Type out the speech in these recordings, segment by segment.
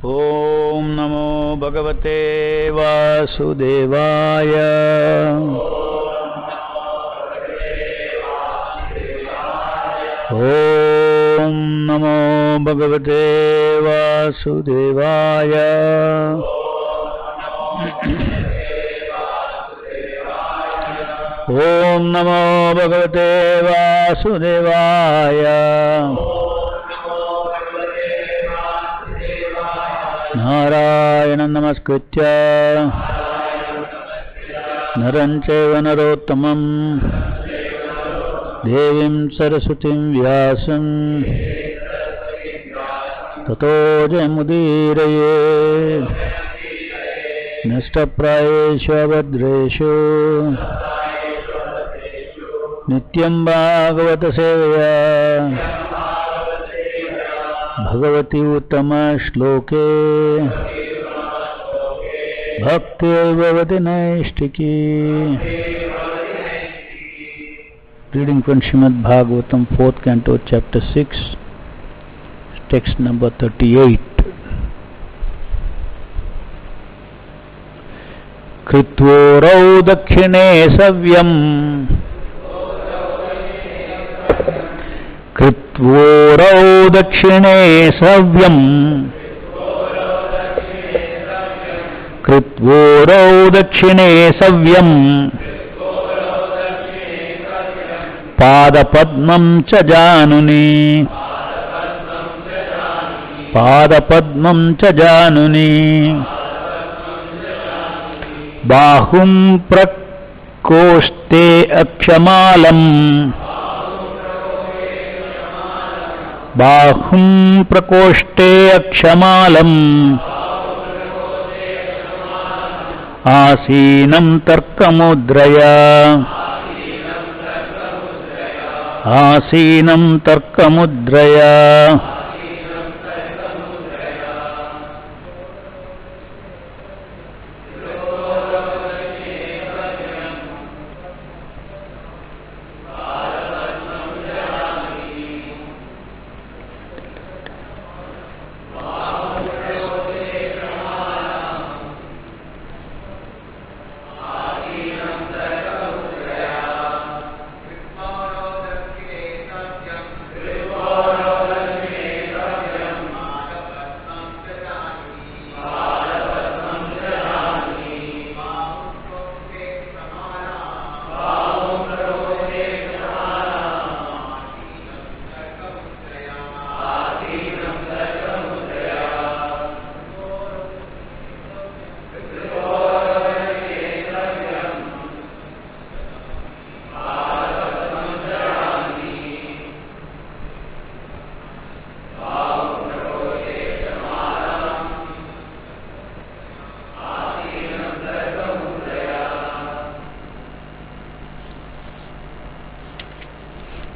ओम नमो भगवते वासुदेवाय। ओम नमो भगवते वासुदेवाय। ओम नमो भगवते वासुदेवाय। नारायण नमस्कृत्य नरं चैव नरोत्तमं देवीं सरस्वतीं व्यासं ततो जयमुदीरये। नष्टप्रायेषु अभद्रेषु नित्यं भागवत सेवया भगवती उत्तम श्लोके भक्तिर्भवति नैष्ठिकी। Reading from Srimad Bhagavatam, 4th Canto, Chapter 6, text number 38. कृत्वोरौ दक्षिणे सव्यम् कृत्वोरौ दक्षिणे सव्यम् कृत्वोरौ दक्षिणे सव्यम् पादपद्मं च जानुनि पादपद्मं च जानुनि बाहुं प्रकोष्ठे अक्षमालम् बाहुं प्रकोष्ठे अक्षमालम् आसीनं तर्कमुद्रया आसीनं तर्कमुद्रया।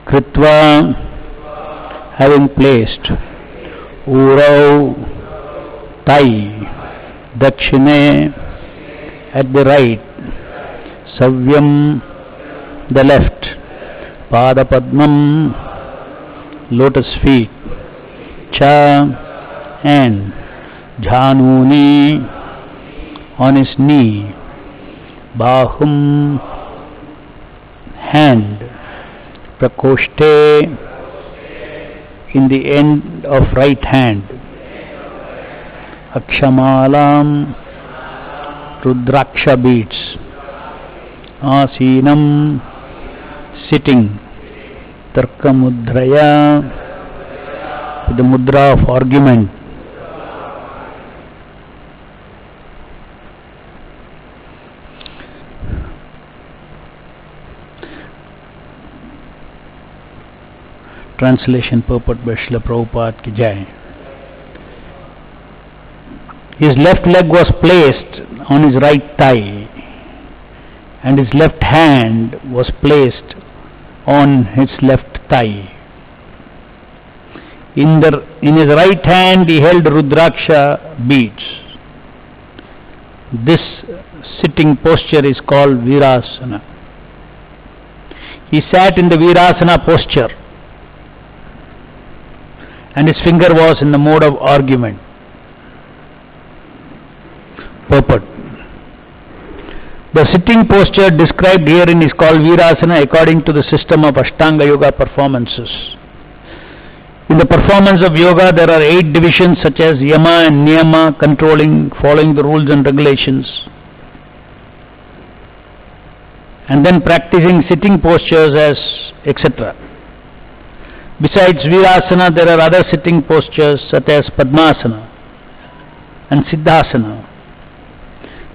Kritva, having placed Urau, thigh, Dakshine, at the right, Savyam, the left, Padapadmam, lotus feet, Cha, and Jhanuni, on his knee, Bahum, hand, Prakoshte, in the end of right hand, Akshamalam, Rudraksha beads, Asinam, sitting, Tarkamudraya, with the mudra of argument. Translation purport by Srila Prabhupada ki jai. His left leg was placed on his right thigh and his left hand was placed on his left thigh. In his right hand he held Rudraksha beads. This sitting posture is called Virasana. He sat in the Virasana posture and his finger was in the mode of argument. purport. The sitting posture described herein is called Virasana according to the system of Ashtanga Yoga performances. In the performance of yoga, there are 8 divisions such as Yama and Niyama, controlling, following the rules and regulations, and then practicing sitting postures as etc. Besides Virasana, there are other sitting postures such as Padmasana and Siddhasana.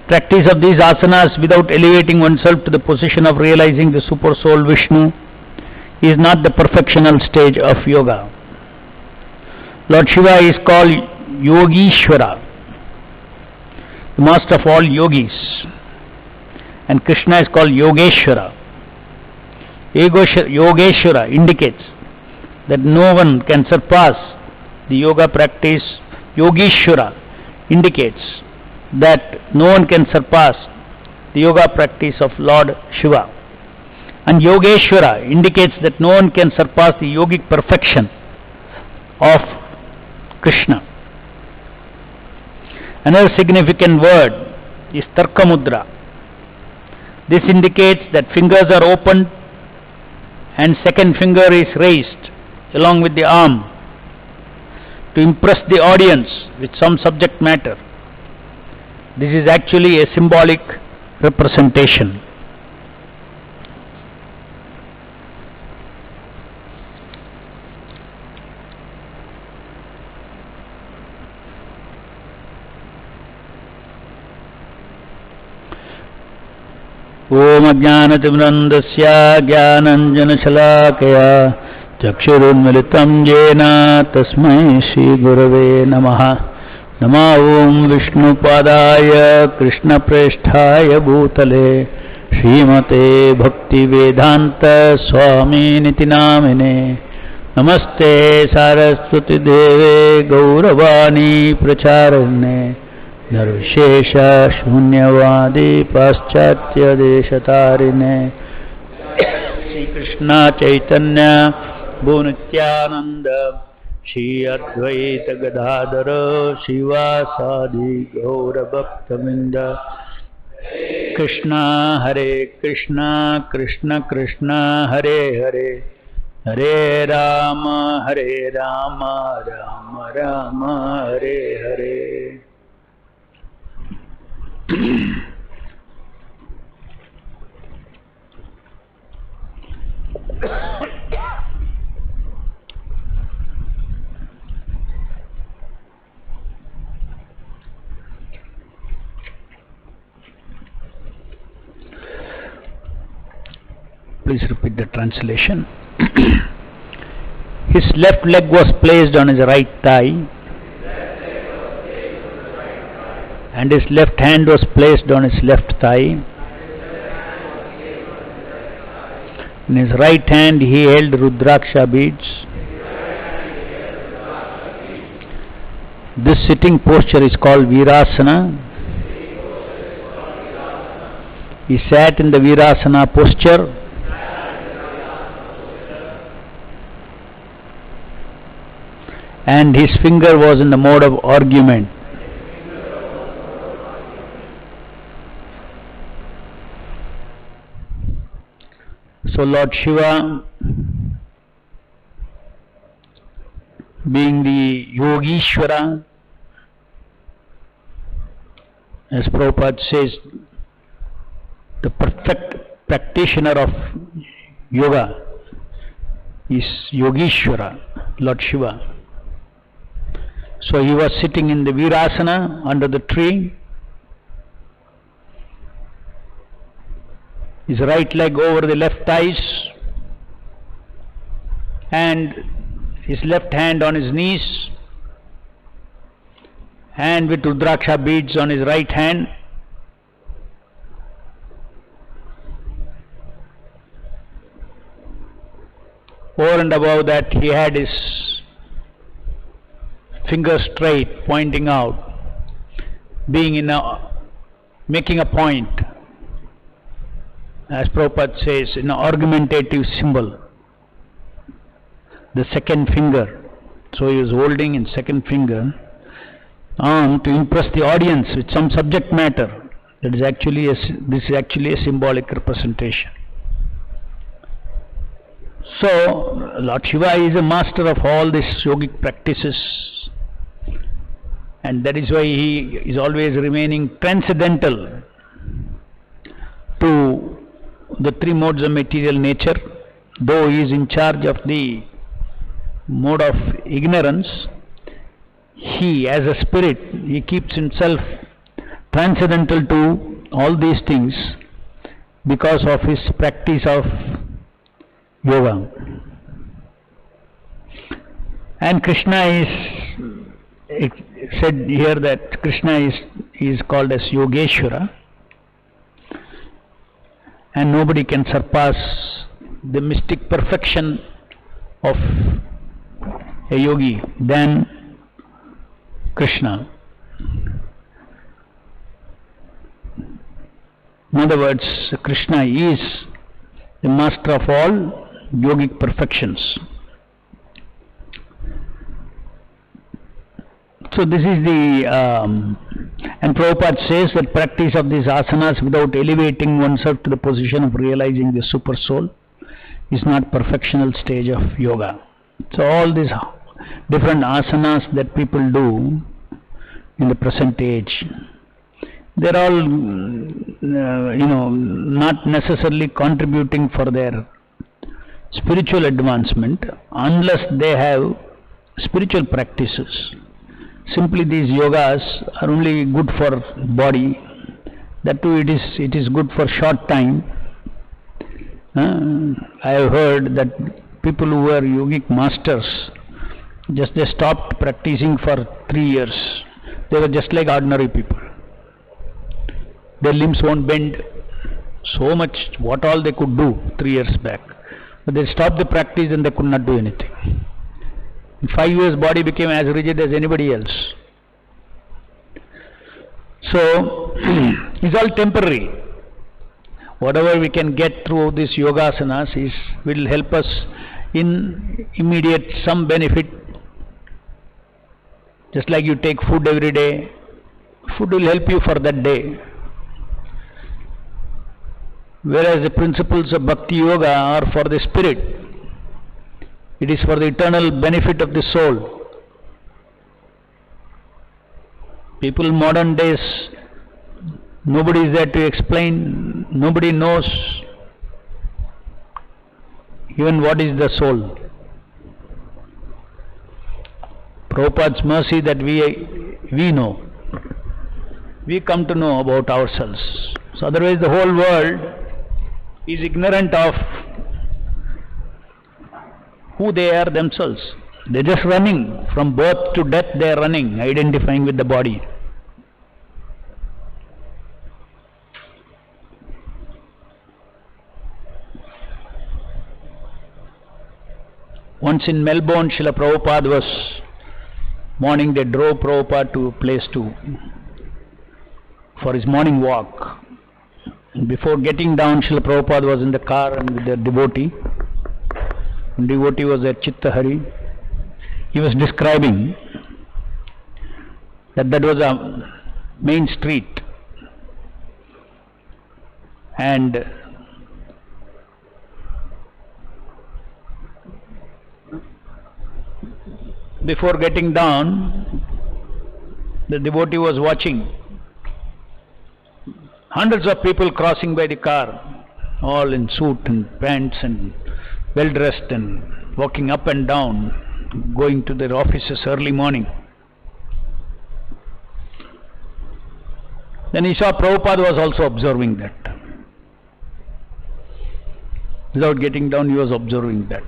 Practice of these asanas without elevating oneself to the position of realizing the super soul Vishnu is not the perfectional stage of yoga. Lord Shiva is called Yogishwara, the master of all yogis, and Krishna is called Yogeshwara. Yogeshwara indicates that no one can surpass the yoga practice. Yogeshwara indicates that no one can surpass the yoga practice of Lord Shiva, and Yogeshwara indicates that no one can surpass the yogic perfection of Krishna. Another significant word is Tarka Mudra. This indicates that fingers are opened and second finger is raised along with the arm to impress the audience with some subject matter. This is actually a symbolic representation. Om Ajnanatimirandasya Jnananjanashalakaya Chakshurunmilitam Jena Tasmai Shri Gurave Namaha. Nama Om Vishnu Padaya Krishna Preshthaya Bhutale Srimate Bhakti Vedanta Swami Niti Namine. Namaste Saraswati Deve Gauravani Pracharane Nirvishesha Shunyavadi Paschatya Deshatarine. Shri Krishna Chaitanya Bhunityananda Shri Advaita Gadadhara Shivasadi Gaura Bhaktavinda. Krishna Hare Krishna Krishna Krishna Hare Hare Hare Rama Hare Rama Rama Rama Hare Hare. Please repeat the translation. His left leg was placed on his right thigh, and his left hand was placed on his left thigh. In his right hand he held Rudraksha beads. This sitting posture is called Virasana. He sat in the Virasana posture and his finger was in the mode of argument. So Lord Shiva, being the Yogishwara, as Prabhupada says, the perfect practitioner of yoga is Yogishwara, Lord Shiva. So he was sitting in the Virasana under the tree, his right leg over the left thighs and his left hand on his knees, and with Rudraksha beads on his right hand. Over and above that, he had his finger straight, pointing out, making a point, as Prabhupada says, in an argumentative symbol, the second finger. So he was holding in second finger on to impress the audience with some subject matter. That is actually this is actually a symbolic representation. So Lord Shiva is a master of all these yogic practices, and that is why he is always remaining transcendental to the three modes of material nature. Though he is in charge of the mode of ignorance, he as a spirit, he keeps himself transcendental to all these things because of his practice of yoga. And Krishna is said here that Krishna is called as Yogeshwara, and nobody can surpass the mystic perfection of a yogi than Krishna. In other words, Krishna is the master of all yogic perfections. So this is the and Prabhupada says that practice of these asanas without elevating oneself to the position of realizing the super soul is not perfectional stage of yoga. So all these different asanas that people do in the present age, they're all not necessarily contributing for their spiritual advancement unless they have spiritual practices. Simply these yogas are only good for body. That too it is good for short time. I have heard that people who were yogic masters, they stopped practicing for 3 years. They were just like ordinary people. Their limbs won't bend so much, what all they could do 3 years back. But they stopped the practice and they could not do anything. In 5 years, body became as rigid as anybody else. So, it's all temporary. Whatever we can get through these yogasanas will help us in immediate some benefit. Just like you take food every day, food will help you for that day. Whereas the principles of Bhakti Yoga are for the spirit. It is for the eternal benefit of the soul. People in modern days, nobody is there to explain, nobody knows even what is the soul. Prabhupada's mercy that we know. We come to know about ourselves. So otherwise the whole world is ignorant of who they are themselves. They're just running. From birth to death they are running, identifying with the body. Once in Melbourne, Srila Prabhupada was morning, they drove Prabhupada to a place for his morning walk. And before getting down, Srila Prabhupada was in the car and with the devotee. The devotee was at Chitta Hari. He was describing that was a main street, and before getting down, the devotee was watching hundreds of people crossing by the car, all in suit and pants and well dressed and walking up and down, going to their offices early morning. Then he saw Prabhupada was also observing that. Without getting down, he was observing that.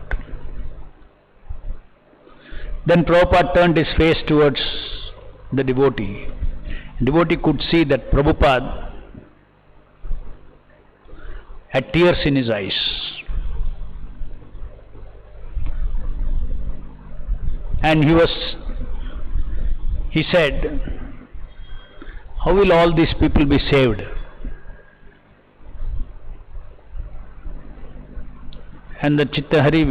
Then Prabhupada turned his face towards the devotee. The devotee could see that Prabhupada had tears in his eyes. And he said, how will all these people be saved? And the Chitta Hari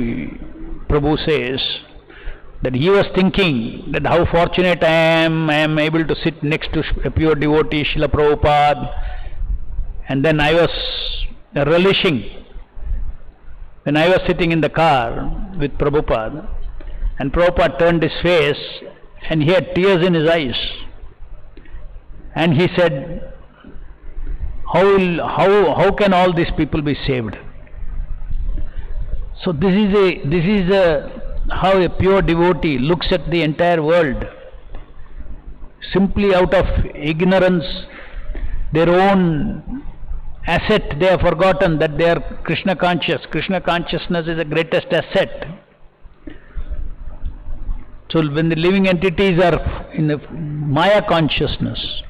Prabhu says, that he was thinking that how fortunate I am able to sit next to a pure devotee, Srila Prabhupada. And then I was relishing when I was sitting in the car with Prabhupada, and Prabhupada turned his face and he had tears in his eyes. And he said, how can all these people be saved? So this is how a pure devotee looks at the entire world. Simply out of ignorance, their own asset, they have forgotten that they are Krishna conscious. Krishna consciousness is the greatest asset. So when the living entities are in the Maya consciousness,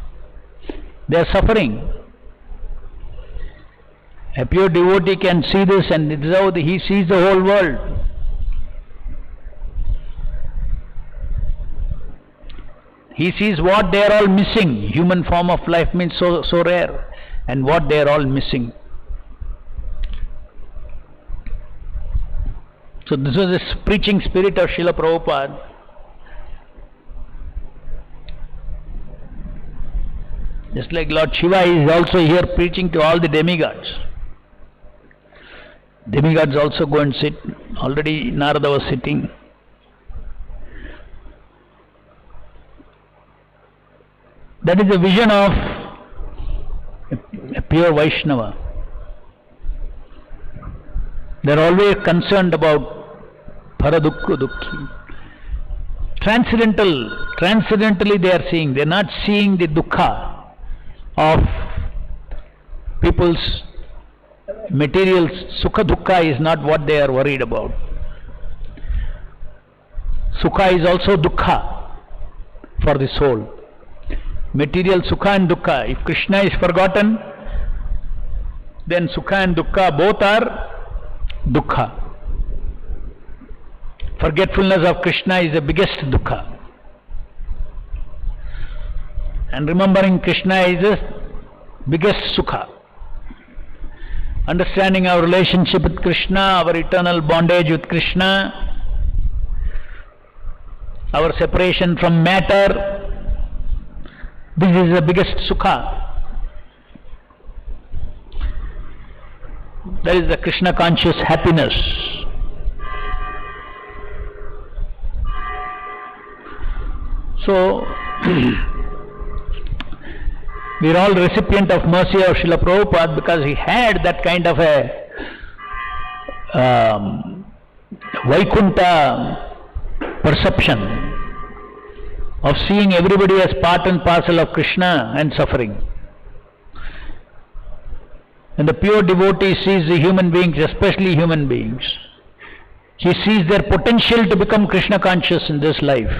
they are suffering. A pure devotee can see this, and it is how he sees the whole world. He sees what they are all missing. Human form of life means so rare, and what they are all missing. So this was the preaching spirit of Srila Prabhupada. Just like Lord Shiva is also here preaching to all the demigods. Demigods also go and sit. Already Narada was sitting. That is the vision of a pure Vaishnava. They are always concerned about paradukku dukhi. Transcendentally they are seeing. They are not seeing the dukkha of people's material. Sukha dukkha is not what they are worried about. Sukha is also dukkha for the soul. Material sukha and dukkha. If Krishna is forgotten, then sukha and dukkha both are dukkha. Forgetfulness of Krishna is the biggest dukkha. And remembering Krishna is the biggest sukha. Understanding our relationship with Krishna, our eternal bondage with Krishna, our separation from matter, this is the biggest sukha. That is the Krishna conscious happiness. So we are all recipient of mercy of Srila Prabhupada because he had that kind of a Vaikuntha perception of seeing everybody as part and parcel of Krishna and suffering. And the pure devotee sees the human beings, especially human beings. He sees their potential to become Krishna conscious in this life.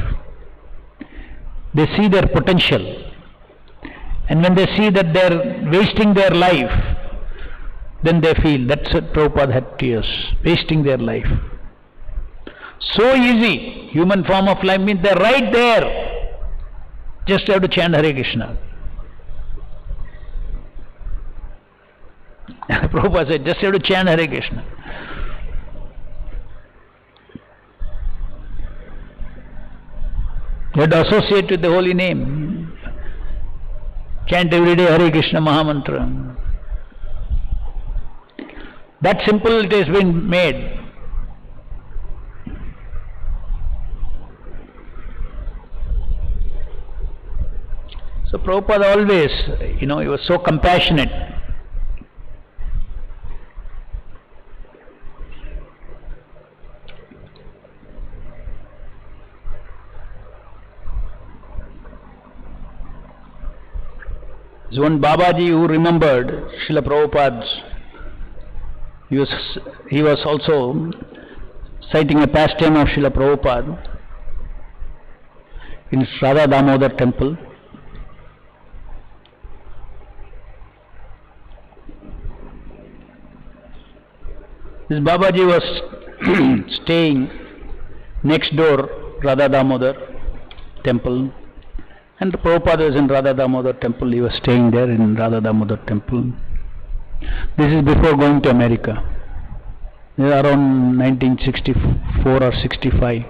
They see their potential. And when they see that they are wasting their life, then they feel, that's what Prabhupada had tears, wasting their life. So easy, human form of life means they are right there. Just have to chant Hare Krishna. Prabhupada said, just have to chant Hare Krishna. You have to associate with the holy name. Chant every day Hare Krishna Mahamantra. That simple it has been made. So Prabhupada always, he was so compassionate. There's one Babaji who remembered Srila Prabhupada's. He was also citing a pastime of Srila Prabhupada in Radha Damodar temple. This Babaji was staying next door Radha Damodar temple, and Prabhupada was in Radha Damodar temple. He was staying there in Radha Damodar temple. This is before going to America. This is around 1964 or 65.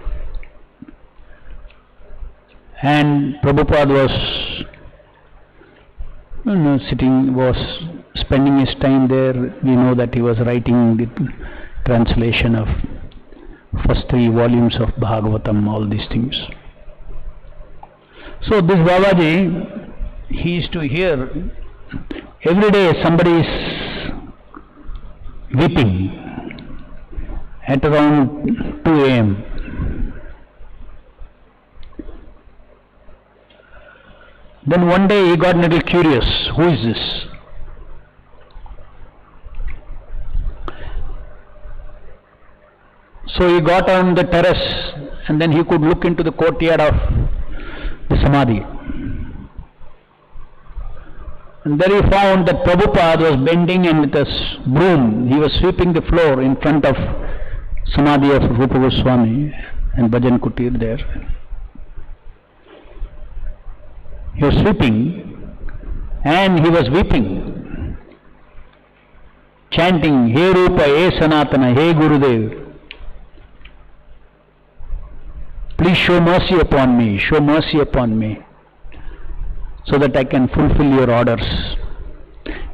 And Prabhupada was spending his time there. We know that he was writing the translation of first 3 volumes of Bhagavatam, all these things. So this Babaji, he used to hear every day somebody is weeping at around 2 a.m. Then one day he got a little curious, who is this? So he got on the terrace and then he could look into the courtyard of the Samadhi. And there he found that Prabhupada was bending and with a broom he was sweeping the floor in front of Samadhi of Rupa Goswami and Bhajan Kutir there. He was sweeping and he was weeping, chanting, He Rupa, He Sanatana, He Gurudev. Please show mercy upon me, so that I can fulfill your orders.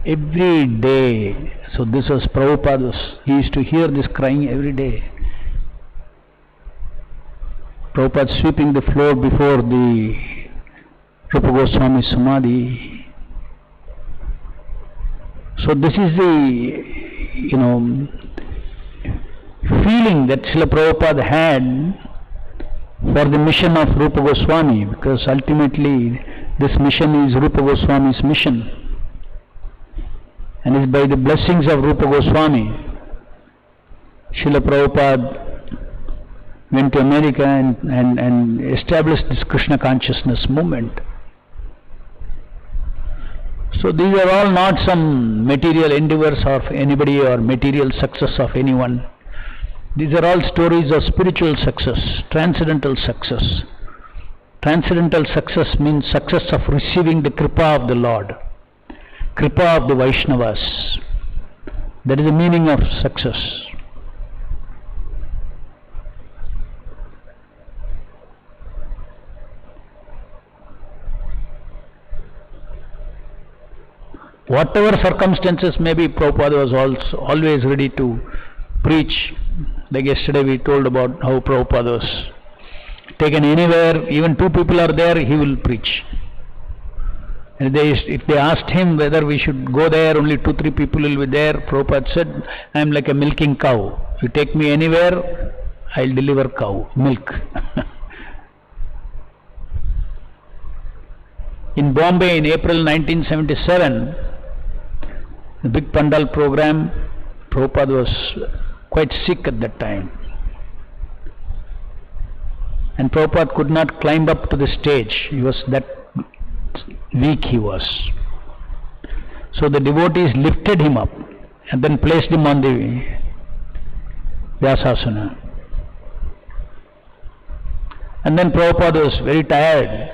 Every day. So this was Prabhupada. He used to hear this crying every day. Prabhupada sweeping the floor before the Rupa Goswami Samadhi. So this is the, feeling that Srila Prabhupada had for the mission of Rupa Goswami, because ultimately this mission is Rupa Goswami's mission, and it's by the blessings of Rupa Goswami Srila Prabhupada went to America and established this Krishna consciousness movement. So these are all not some material endeavors of anybody or material success of anyone. These are all stories of spiritual success, transcendental success. Transcendental success means success of receiving the Kripa of the Lord, Kripa of the Vaishnavas. That is the meaning of success. Whatever circumstances may be, Prabhupada was always ready to preach. Like yesterday we told about how Prabhupada was taken anywhere, even 2 people are there, he will preach. And if they asked him whether we should go there, only 2-3 people will be there, Prabhupada said, I am like a milking cow. If you take me anywhere, I will deliver cow, milk. In Bombay in April 1977, the big Pandal program, Prabhupada was quite sick at that time. And Prabhupada could not climb up to the stage. He was that weak he was. So the devotees lifted him up and then placed him on the Vyasasana. And then Prabhupada was very tired.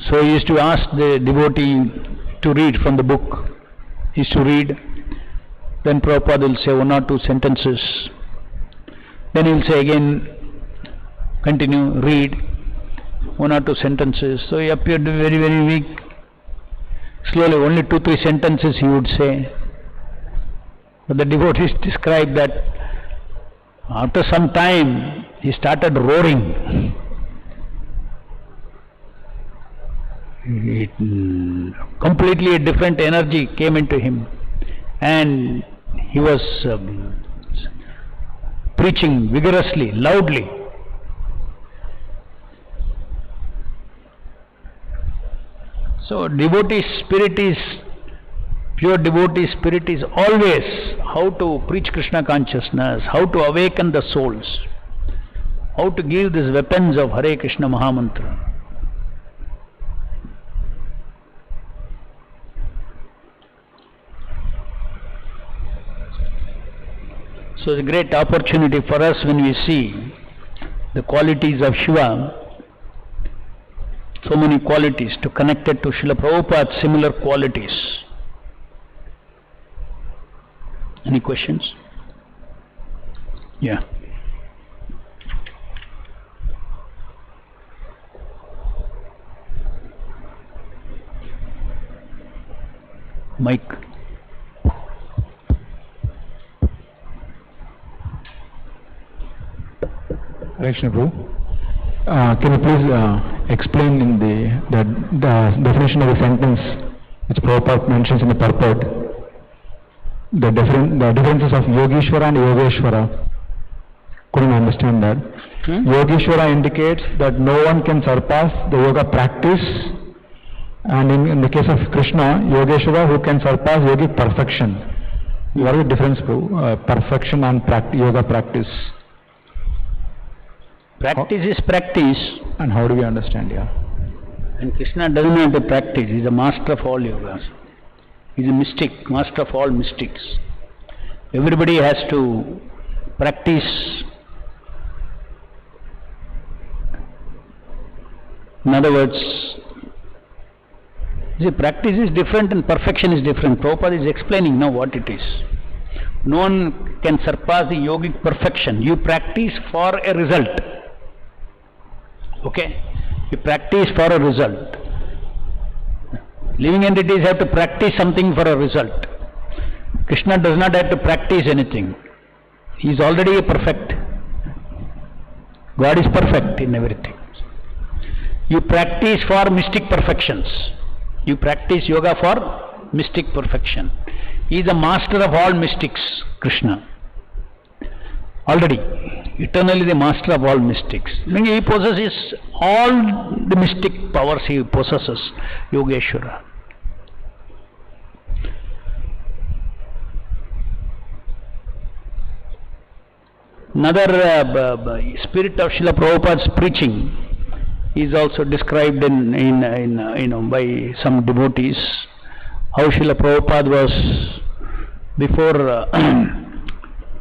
So he used to ask the devotee to read from the book. He used to read. Then Prabhupada will say 1 or 2 sentences. Then he will say again, continue, read 1 or 2 sentences. So he appeared very, very weak. Slowly, only 2-3 sentences he would say. But the devotees describe that after some time he started roaring. Completely a different energy came into him, and he was preaching vigorously, loudly. So devotee spirit is, pure devotee spirit is always how to preach Krishna consciousness, how to awaken the souls, how to give these weapons of Hare Krishna Mahamantra. So it's a great opportunity for us when we see the qualities of Shiva, so many qualities, to connect it to Srila Prabhupada's similar qualities. Any questions? Yeah. Mic. Krishna Prabhu, can you please explain in the definition of the sentence which Prabhupada mentions in the purport, the differences of Yogeshwara and Yogeshwara? Couldn't understand that. Yogeshwara indicates that no one can surpass the yoga practice, and in the case of Krishna, Yogeshwara who can surpass yogic perfection. What is the difference, Prabhu? Perfection and yoga practice? Practice is practice. And how do we understand, yeah? And Krishna doesn't have to practice. He is the master of all yogas. He is a mystic, master of all mystics. Everybody has to practice. In other words, see, practice is different and perfection is different. Prabhupada is explaining now what it is. No one can surpass the yogic perfection. You practice for a result. Okay? You practice for a result. Living entities have to practice something for a result. Krishna does not have to practice anything. He is already perfect. God is perfect in everything. You practice for mystic perfections. You practice yoga for mystic perfection. He is the master of all mystics, Krishna. Already, eternally the master of all mystics. He possesses all the mystic powers, he possesses, Yogeshwara. Another spirit of Srila Prabhupada's preaching is also described by some devotees. How Srila Prabhupada was before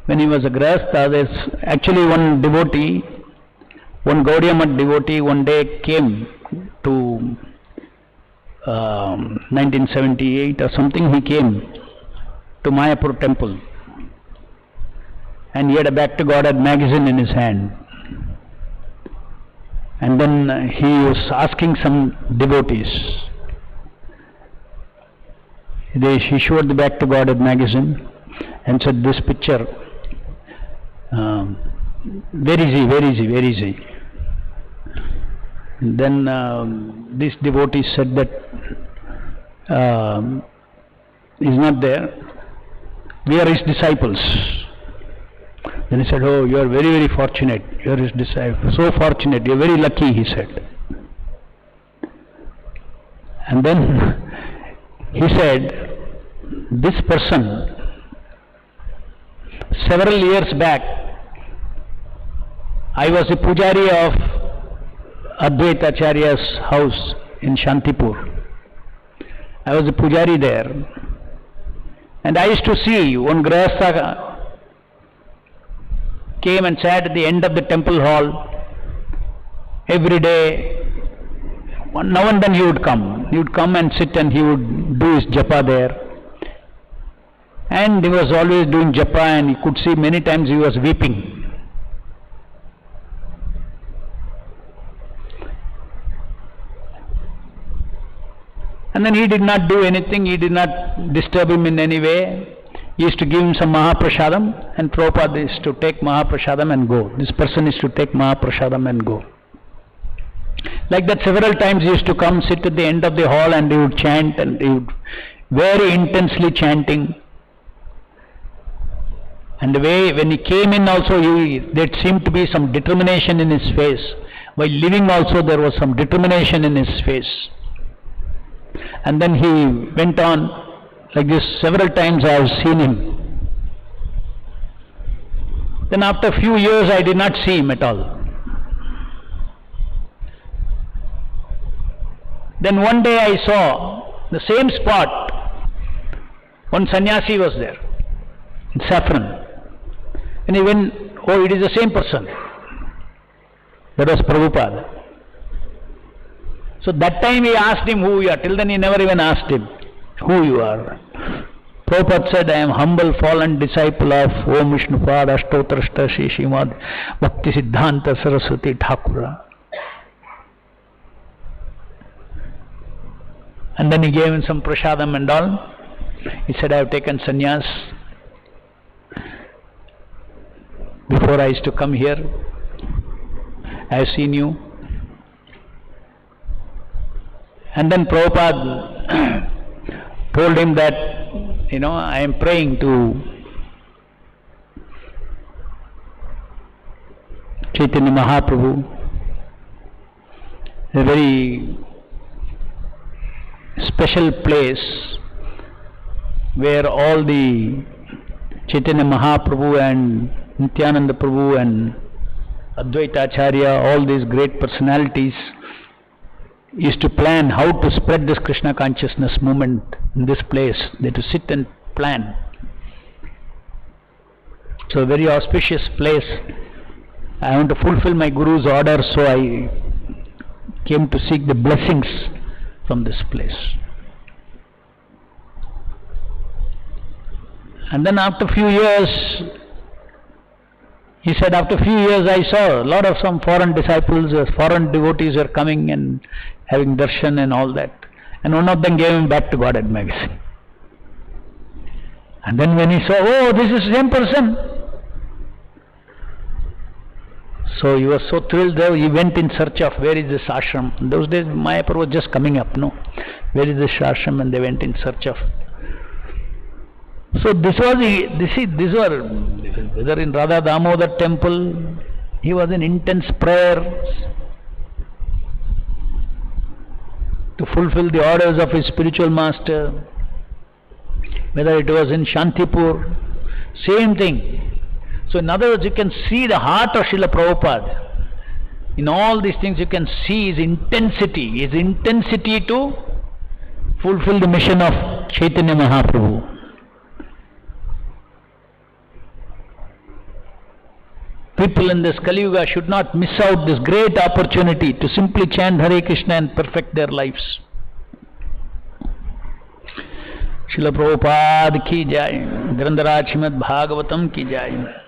when he was a Grihastha. There's actually one devotee, one Gaudiya Math devotee, one day came to 1978 or something. He came to Mayapur temple and he had a Back to Godhead magazine in his hand. And then he was asking some devotees. He showed the Back to Godhead magazine and said, this picture, very easy. And then this devotee said that is not there. We are his disciples. Then he said, oh, you are very fortunate. You are his disciple. So fortunate. You are very lucky, he said. And then he said, this person, several years back, I was a pujari of Advaita Acharya's house in Shantipur. I was a pujari there. And I used to see one Grihastha came and sat at the end of the temple hall every day. Now and then he would come. He would come and sit and he would do his japa there. And he was always doing japa and he could see many times he was weeping. And then he did not do anything, he did not disturb him in any way. He used to give him some Mahaprasadam, and Prabhupada is to take Mahaprasadam and go. This person is to take Mahaprasadam and go. Like that several times he used to come, sit at the end of the hall and he would chant, and he would very intensely chanting. And the way when he came in also, there seemed to be some determination in his face. While leaving also there was some determination in his face. And then he went on like this. Several times I have seen him. Then after a few years I did not see him at all. Then one day I saw the same spot, one sannyasi was there in saffron. And he went, oh, it is the same person. That was Prabhupada. So that time he asked him who you are. Till then he never even asked him who you are. Prabhupada said, I am humble fallen disciple of Om Vishnupad Ashtotrashta Shri Srimad Bhakti Siddhanta Saraswati Thakura. And then he gave him some prasadam and all. He said, I have taken sannyas. Before I used to come here, I have seen you. And then Prabhupada told him that, I am praying to Chaitanya Mahaprabhu, a very special place where all the Chaitanya Mahaprabhu and Nityananda Prabhu and Advaita Acharya, all these great personalities, used to plan how to spread this Krishna consciousness movement in this place. They had to sit and plan. So a very auspicious place. I want to fulfill my Guru's order, so I came to seek the blessings from this place. And then after a few years, he said, after a few years I saw a lot of some foreign disciples, foreign devotees were coming and having darshan and all that. And one of them gave him Back to Godhead magazine. And then when he saw, oh, this is the same person. So he was so thrilled that he went in search of where is this ashram. In those days Mayapur was just coming up, no? Where is this ashram? And they went in search of. So this was, these were, whether in Radha Damodar temple, he was in intense prayer to fulfill the orders of his spiritual master. Whether it was in Shantipur, same thing. So in other words, you can see the heart of Srila Prabhupada. In all these things you can see his intensity to fulfill the mission of Chaitanya Mahaprabhu. People in this Kali Yuga should not miss out this great opportunity to simply chant Hare Krishna and perfect their lives. Srila Prabhupada ki jai, Grandharaj Srimad Bhagavatam ki jai.